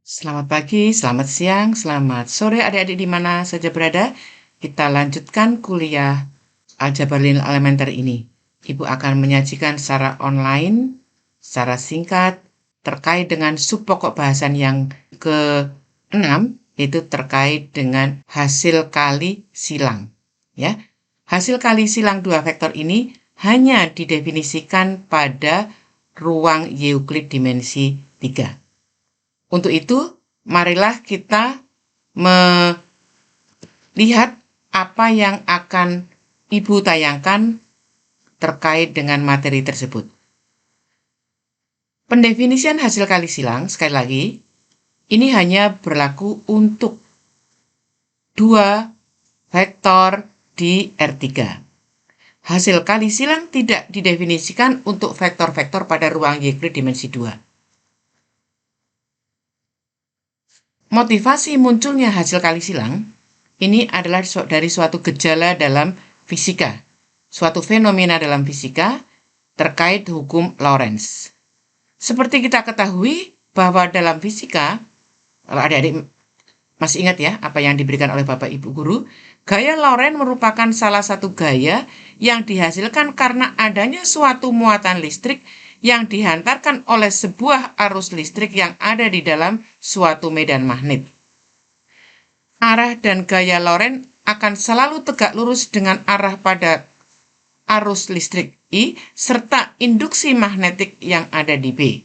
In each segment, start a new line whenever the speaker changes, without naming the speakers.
Selamat pagi, selamat siang, selamat sore adik-adik di mana saja berada. Kita lanjutkan kuliah Aljabar Linear Elementer ini. Ibu akan menyajikan secara online, secara singkat, terkait dengan sub pokok bahasan yang ke-6, yaitu terkait dengan hasil kali silang. Ya, hasil kali silang dua vektor ini hanya didefinisikan pada ruang Euclid dimensi 3. Untuk itu, marilah kita melihat apa yang akan Ibu tayangkan terkait dengan materi tersebut. Pendefinisian hasil kali silang, sekali lagi, ini hanya berlaku untuk dua vektor di R3. Hasil kali silang tidak didefinisikan untuk vektor-vektor pada ruang Euclid dimensi 2. Motivasi munculnya hasil kali silang ini adalah dari suatu gejala dalam fisika, suatu fenomena dalam fisika terkait hukum Lorentz. Seperti kita ketahui bahwa dalam fisika, kalau adik-adik masih ingat ya apa yang diberikan oleh Bapak Ibu Guru, gaya Lorentz merupakan salah satu gaya yang dihasilkan karena adanya suatu muatan listrik yang dihantarkan oleh sebuah arus listrik yang ada di dalam suatu medan magnet. Arah dan gaya Lorentz akan selalu tegak lurus dengan arah pada arus listrik I serta induksi magnetik yang ada di B.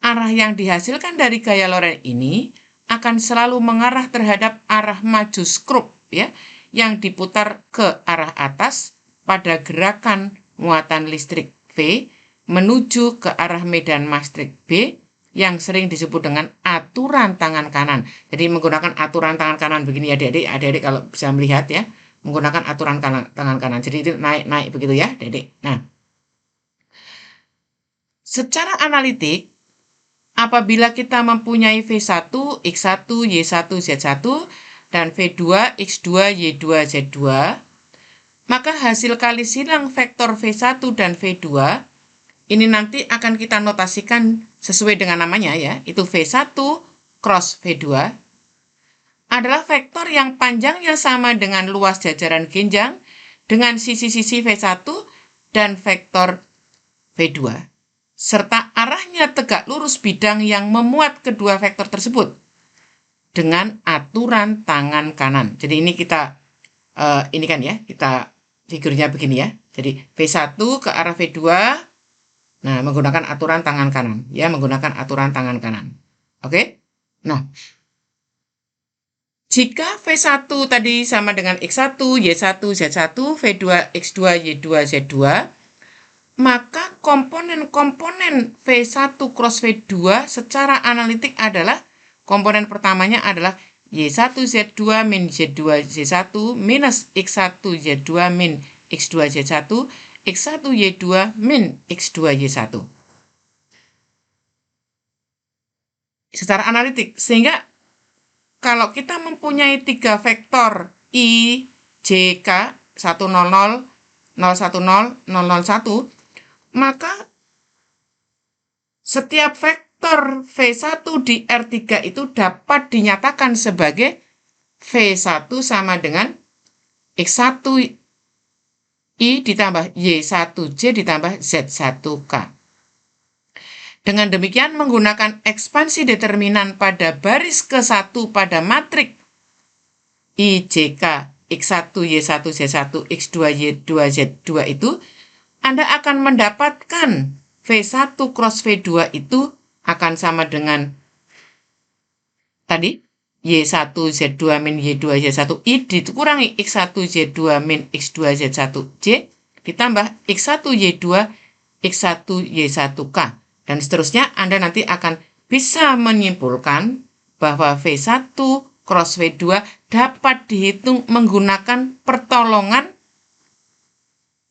Arah yang dihasilkan dari gaya Lorentz ini akan selalu mengarah terhadap arah maju skrup ya, yang diputar ke arah atas pada gerakan muatan listrik V menuju ke arah medan magnet B yang sering disebut dengan aturan tangan kanan. Jadi menggunakan aturan tangan kanan begini ya adik-adik kalau bisa melihat ya, menggunakan aturan tangan kanan. Jadi itu naik begitu ya adik-adik. Nah, secara analitik, apabila kita mempunyai V1, X1, Y1, Z1, dan V2, X2, Y2, Z2, maka hasil kali silang vektor V1 dan V2 ini nanti akan kita notasikan sesuai dengan namanya ya, itu V1 cross V2 adalah vektor yang panjangnya sama dengan luas jajaran genjang dengan sisi-sisi V1 dan vektor V2, serta arahnya tegak lurus bidang yang memuat kedua vektor tersebut dengan aturan tangan kanan. Jadi ini kita, ini kan ya, kita figurnya begini ya. Jadi V1 ke arah V2, nah, menggunakan aturan tangan kanan. Ya, menggunakan aturan tangan kanan. Oke? Nah, jika V1 tadi sama dengan X1, Y1, Z1, V2, X2, Y2, Z2, maka komponen-komponen V1 cross V2 secara analitik adalah, komponen pertamanya adalah Y1, Z2 min Z2, Z1 minus X1, Z2 min X2, Z1, X1, Y2 min X2, Y1. Secara analitik, sehingga kalau kita mempunyai tiga vektor I, J, K, 100, 010, 001, maka setiap vektor V1 di R3 itu dapat dinyatakan sebagai V1 sama dengan X1 I ditambah Y1J ditambah Z1K. Dengan demikian, menggunakan ekspansi determinan pada baris ke-1 pada matrik IJK X1, Y1, Z1, X2, Y2, Z2 itu, Anda akan mendapatkan V1 cross V2 itu akan sama dengan tadi Y1 Z2 min Y2 Z1 I dikurangi X1 Z2 min X2 Z1 J ditambah X1 Y2 X1 Y1K, dan seterusnya. Anda nanti akan bisa menyimpulkan bahwa V1 cross V2 dapat dihitung menggunakan pertolongan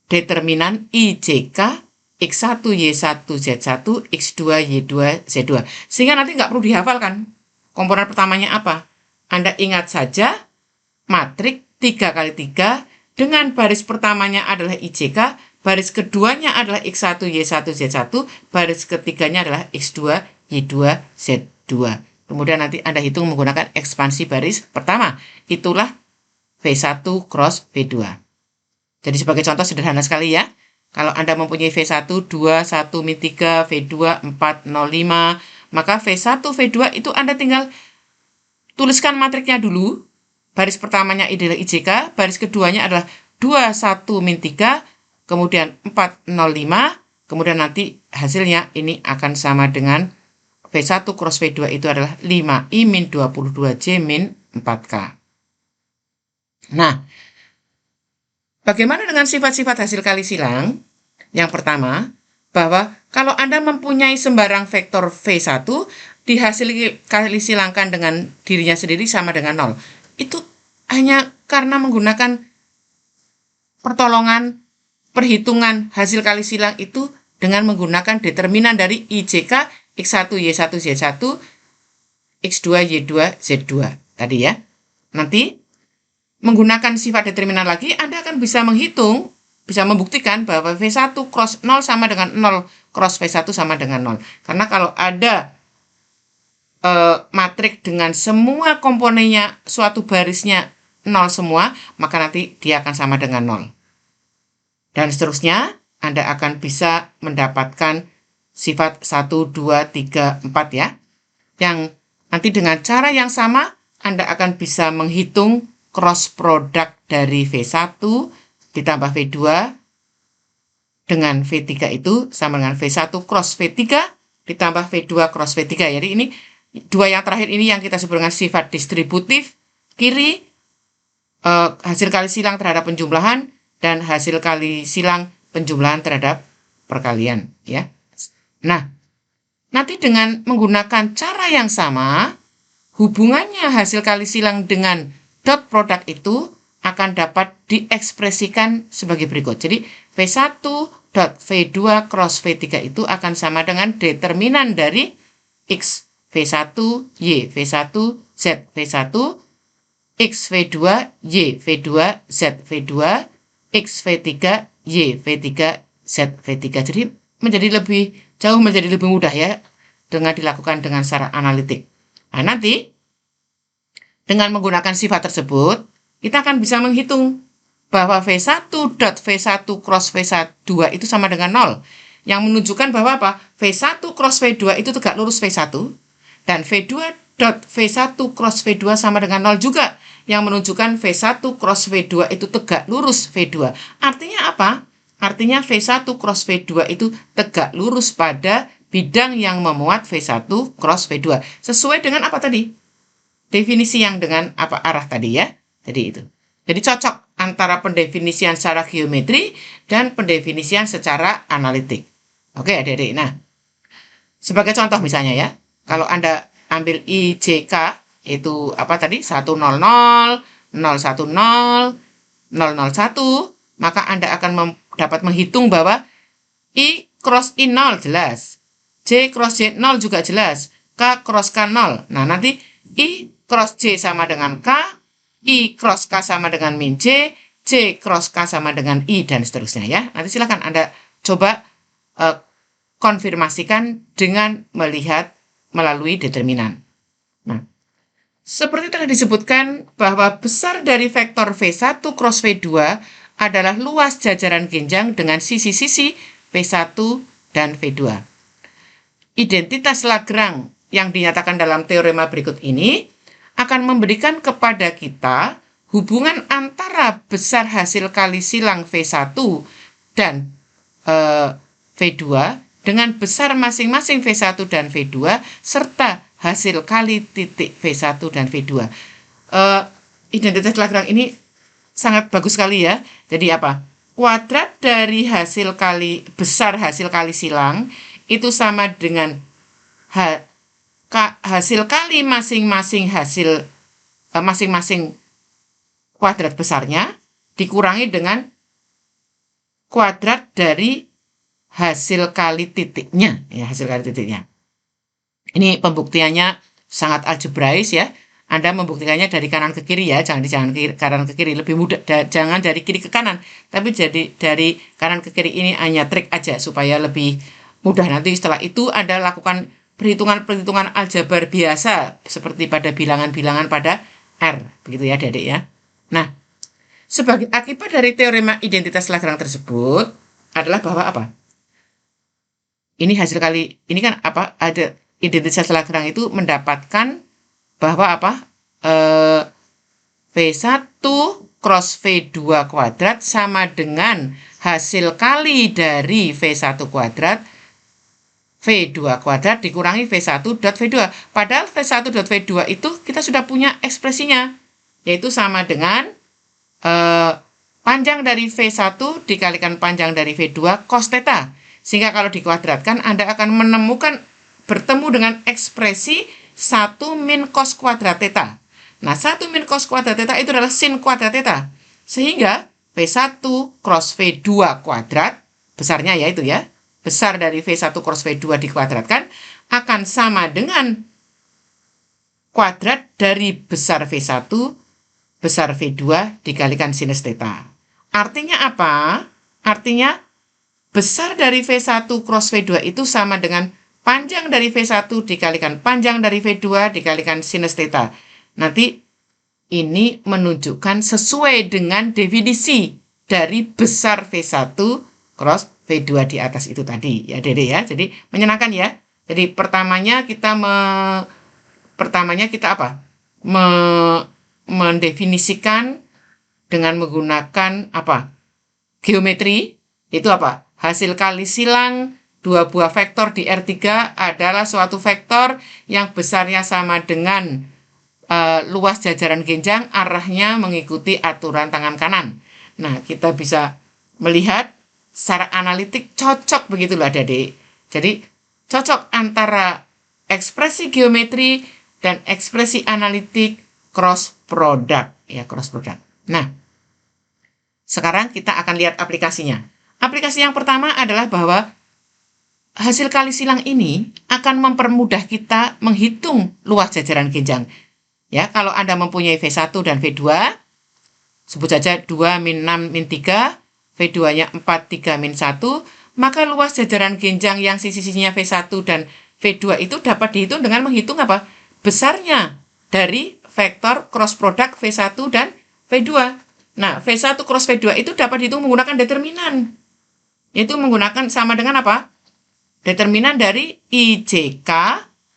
determinan IJK X1 Y1 Z1 X2 Y2 Z2, sehingga nanti nggak perlu dihafalkan komponen pertamanya apa. Anda ingat saja matrik 3x3 dengan baris pertamanya adalah IJK, baris keduanya adalah X1, Y1, Z1, baris ketiganya adalah X2, Y2, Z2. Kemudian nanti Anda hitung menggunakan ekspansi baris pertama. Itulah V1 cross V2. Jadi sebagai contoh sederhana sekali ya. Kalau Anda mempunyai V1, 2, 1, min 3, V2, 4, 0, 5. Maka V1, V2 itu Anda tinggal tuliskan matriknya dulu. Baris pertamanya adalah IJK. Baris keduanya adalah 2, 1, min 3. Kemudian 4, 0, 5. Kemudian nanti hasilnya ini akan sama dengan V1 cross V2 itu adalah 5I min 22J min 4K. Nah, bagaimana dengan sifat-sifat hasil kali silang? Yang pertama, bahwa kalau Anda mempunyai sembarang vektor V1, di hasil kali silangkan dengan dirinya sendiri sama dengan 0. Itu hanya karena menggunakan pertolongan perhitungan hasil kali silang itu dengan menggunakan determinan dari IJK X1, Y1, Z1, X2, Y2, Z2 tadi ya. Nanti menggunakan sifat determinan lagi, Anda akan bisa menghitung, bisa membuktikan bahwa V1 cross 0 sama dengan 0 cross V1 sama dengan 0. Karena kalau ada matrik dengan semua komponennya suatu barisnya 0 semua, maka nanti dia akan sama dengan 0. Dan seterusnya, Anda akan bisa mendapatkan sifat 1, 2, 3, 4 ya. Yang nanti dengan cara yang sama, Anda akan bisa menghitung cross product dari V1 ditambah V2 dengan V3 itu sama dengan V1 cross V3 ditambah V2 cross V3. Jadi ini dua yang terakhir ini yang kita sebut dengan sifat distributif. Kiri hasil kali silang terhadap penjumlahan dan hasil kali silang penjumlahan terhadap perkalian ya. Nah, nanti dengan menggunakan cara yang sama, hubungannya hasil kali silang dengan dot product itu akan dapat diekspresikan sebagai berikut. Jadi, V1 dot V2 cross V3 itu akan sama dengan determinan dari X V1, Y V1, Z V1, X V2, Y V2, Z V2, X V3, Y V3, Z V3. Jadi, menjadi lebih mudah ya dengan dilakukan dengan secara analitik. Nah, nanti dengan menggunakan sifat tersebut, kita akan bisa menghitung bahwa V1 dot V1 cross V2 itu sama dengan 0. Yang menunjukkan bahwa apa? V1 cross V2 itu tegak lurus V1 dan V2 dot V1 cross V2 sama dengan 0 juga. Yang menunjukkan V1 cross V2 itu tegak lurus V2. Artinya apa? Artinya V1 cross V2 itu tegak lurus pada bidang yang memuat V1 cross V2. Sesuai dengan apa tadi? Definisi yang dengan apa arah tadi ya. Jadi itu. Jadi cocok antara pendefinisian secara geometri dan pendefinisian secara analitik. Oke adik-adik. Nah, sebagai contoh misalnya ya. Kalau Anda ambil IJK itu apa tadi? 100, 010, 001, maka Anda akan dapat menghitung bahwa I cross I0 jelas. J cross J0 juga jelas. K cross K0. Nah, nanti I cross J sama dengan K, I cross K sama dengan min J, J cross K sama dengan I, dan seterusnya ya. Nanti silakan Anda coba konfirmasikan dengan melihat melalui determinan. Nah, seperti telah disebutkan bahwa besar dari vektor V1 cross V2 adalah luas jajaran genjang dengan sisi-sisi V1 dan V2. Identitas Lagrange yang dinyatakan dalam teorema berikut ini akan memberikan kepada kita hubungan antara besar hasil kali silang V1 dan V2 dengan besar masing-masing V1 dan V2 serta hasil kali titik V1 dan V2. Identitas Lagrange ini sangat bagus sekali ya. Jadi apa? Kuadrat dari besar hasil kali silang itu sama dengan hasil kali masing-masing kuadrat besarnya dikurangi dengan kuadrat dari hasil kali titiknya ya, hasil kali titiknya. Ini pembuktiannya sangat algebrais ya. Anda membuktikannya dari kanan ke kiri ya, jangan kanan ke kiri, lebih mudah. Jangan dari kiri ke kanan, tapi dari kanan ke kiri ini hanya trik aja supaya lebih mudah. Nanti setelah itu Anda lakukan perhitungan-perhitungan aljabar biasa seperti pada bilangan-bilangan pada R, begitu ya Adik-adik ya. Nah, sebagai akibat dari teorema identitas Lagrange tersebut adalah bahwa apa? Ini hasil kali ini kan apa? Ada identitas Lagrange itu mendapatkan bahwa apa? V1 cross V2 kuadrat sama dengan hasil kali dari V1 kuadrat V2 kuadrat dikurangi V1 dot V2. Padahal V1 dot V2 itu kita sudah punya ekspresinya, yaitu sama dengan panjang dari V1 dikalikan panjang dari V2 cos theta. Sehingga kalau dikuadratkan, Anda akan menemukan bertemu dengan ekspresi 1 min cos kuadrat theta. Nah, 1 min cos kuadrat theta itu adalah sin kuadrat theta. Sehingga V1 cross V2 kuadrat, besarnya ya itu ya, besar dari V1 cross V2 dikuadratkan, akan sama dengan kuadrat dari besar V1 besar V2 dikalikan sinus theta. Artinya apa? Artinya besar dari V1 cross V2 itu sama dengan panjang dari V1 dikalikan panjang dari V2 dikalikan sinus theta. Nanti ini menunjukkan sesuai dengan definisi dari besar V1 cross V2 di atas itu tadi. Ya, Dede ya. Jadi menyenangkan ya. Jadi pertamanya kita apa? Mendefinisikan dengan menggunakan apa? Geometri. Itu apa? Hasil kali silang dua buah vektor di R3 adalah suatu vektor yang besarnya sama dengan luas jajaran genjang, arahnya mengikuti aturan tangan kanan. Nah, kita bisa melihat secara analitik cocok begitu loh Adik-adik. Jadi cocok antara ekspresi geometri dan ekspresi analitik cross product ya, cross product. Nah, sekarang kita akan lihat aplikasinya. Aplikasi yang pertama adalah bahwa hasil kali silang ini akan mempermudah kita menghitung luas jajaran genjang. Ya, kalau Anda mempunyai V1 dan V2, sebut saja 2 min 6 min 3, V2-nya 4, 3 min 1, maka luas jajaran genjang yang sisi-sisinya V1 dan V2 itu dapat dihitung dengan menghitung apa? Besarnya dari vektor cross product V1 dan V2. Nah, V1 cross V2 itu dapat dihitung menggunakan determinan. Itu menggunakan sama dengan apa? Determinan dari IJK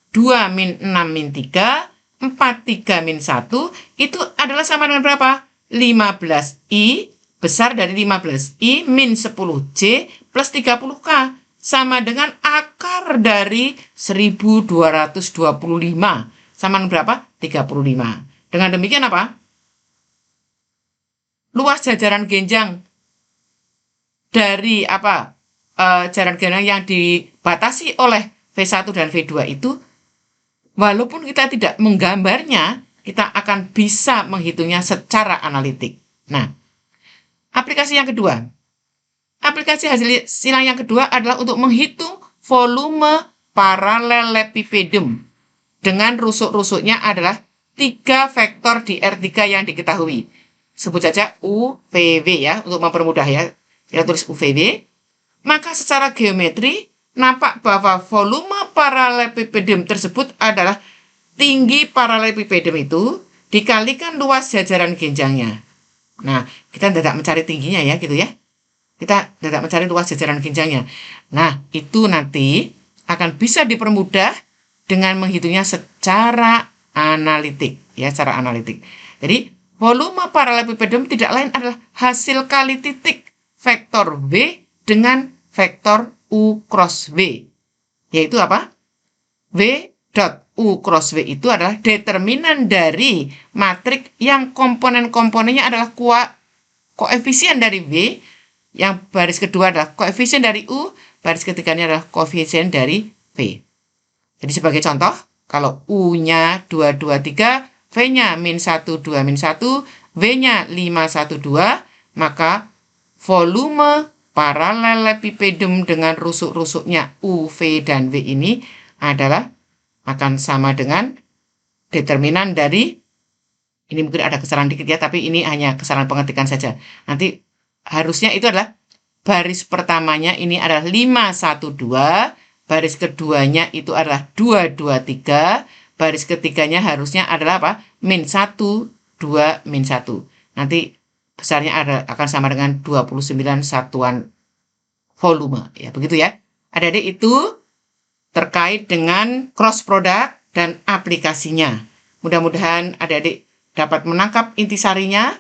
2 min 6 min 3, 4, 3, min 1, itu adalah sama dengan berapa? 15I, besar dari 15I, min 10J, plus 30K. Sama dengan akar dari 1225. Sama dengan berapa? 35. Dengan demikian apa? Luas jajaran genjang dari apa? Jajaran genjang yang dibatasi oleh V1 dan V2 itu, walaupun kita tidak menggambarnya, kita akan bisa menghitungnya secara analitik. Nah, aplikasi yang kedua. Aplikasi hasil silang yang kedua adalah untuk menghitung volume paralelepipedum. Dengan rusuk-rusuknya adalah 3 vektor di R3 yang diketahui. Sebut saja UVW ya, untuk mempermudah ya. Kita tulis UVW. Maka secara geometri, nampak bahwa volume paralelepipedum tersebut adalah tinggi paralelepipedum itu dikalikan luas jajaran genjangnya. Nah, kita tidak mencari tingginya ya, gitu ya. Kita tidak mencari luas jajaran genjangnya. Nah, itu nanti akan bisa dipermudah dengan menghitungnya secara analitik, ya, secara analitik. Jadi, volume paralelepipedum tidak lain adalah hasil kali titik vektor V dengan vektor U cross V. Yaitu apa? V dot U cross V itu adalah determinan dari matrik yang komponen-komponennya adalah koefisien dari V, yang baris kedua adalah koefisien dari U, baris ketiganya adalah koefisien dari V. Jadi sebagai contoh, kalau U-nya 2, 2, 3, V-nya min 1, 2, min 1, V-nya 5, 1, 2, maka volume paralelepipedum dengan rusuk-rusuknya U, V, dan V ini adalah akan sama dengan determinan dari, ini mungkin ada kesalahan dikit ya, tapi ini hanya kesalahan pengetikan saja. Nanti harusnya itu adalah baris pertamanya ini adalah 5, 1, 2, baris keduanya itu adalah 2, 2, 3, baris ketiganya harusnya adalah apa? Min 1, 2, min 1. Nanti besarnya akan sama dengan 29 satuan volume. Ya, begitu ya. Adik-adik itu terkait dengan cross product dan aplikasinya. Mudah-mudahan adik-adik dapat menangkap intisarinya.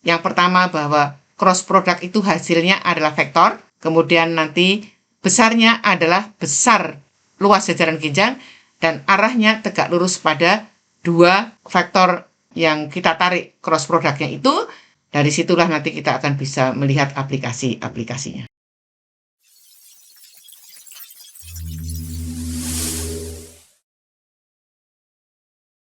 Yang pertama bahwa cross product itu hasilnya adalah vektor. Kemudian nanti besarnya adalah besar luas jajaran ginjang dan arahnya tegak lurus pada dua vektor yang kita tarik cross productnya itu. Dari situlah nanti kita akan bisa melihat aplikasi-aplikasinya.